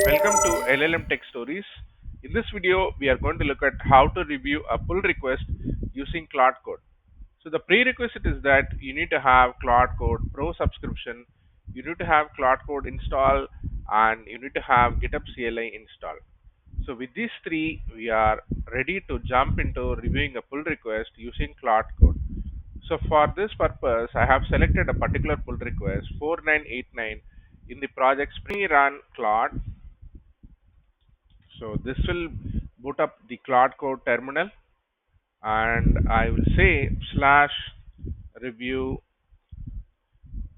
Welcome to LLM Tech Stories. In this video, we are going to look at how to review a pull request using Claude Code. So the prerequisite is that you need to have Claude Code Pro subscription, you need to have Claude Code install, and you need to have GitHub CLI install. So with these three, we are ready to jump into reviewing a pull request using Claude Code. So for this purpose, I have selected a particular pull request 4989 in the project Spring Run Claude. So this will boot up the Claude Code terminal, and I will say slash review,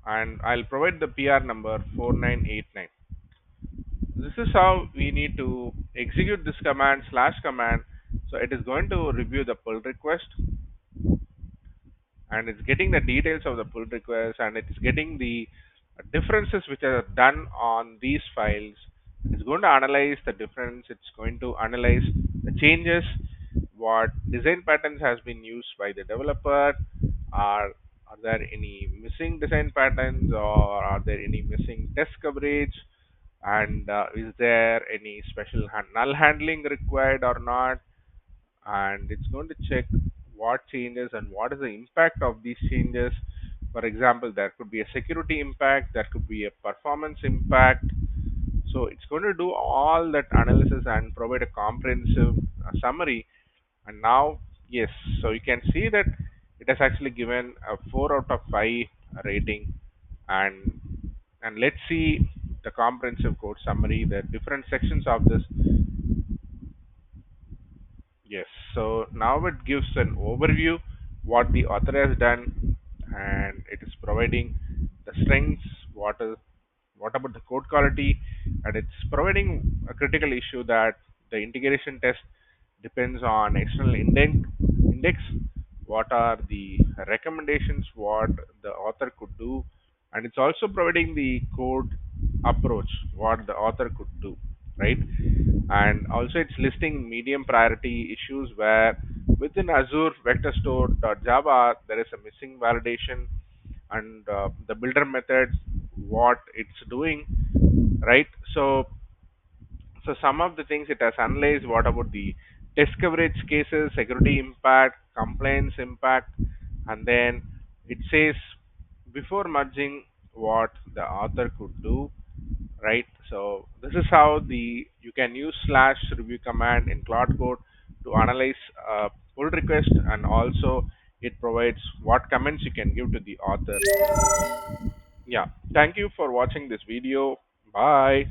and I'll provide the PR number 4989. This is how we need to execute this command slash command. So it is going to review the pull request, and it's getting the details of the pull request, and it's getting the differences which are done on these files. It's going to analyze the difference. It's going to analyze the changes, what design patterns has been used by the developer. Are there any missing design patterns, or are there any missing test coverage, and is there any special null handling required or not? And it's going to check what changes and what is the impact of these changes. For example, there could be a security impact, there could be a performance impact. So it's going to do all that analysis and provide a comprehensive summary. And now, yes, so you can see that it has actually given a 4 out of 5 rating. And let's see the comprehensive code summary, the different sections of this. Yes, so now it gives an overview what the author has done, and it is providing the strengths, what about the code quality, and it's providing a critical issue that the integration test depends on external index. What are the recommendations what the author could do, and it's also providing the code approach what the author could do, right? And also it's listing medium priority issues where within Azure Vector Store Java there is a missing validation, and the builder method what it's doing, right? So some of the things it has analyzed, what about the test coverage cases, security impact, compliance impact, and then it says before merging what the author could do, right? So this is how the you can use slash review command in Claude Code to analyze pull request, and also it provides what comments you can give to the author. Yeah, thank you for watching this video. Bye.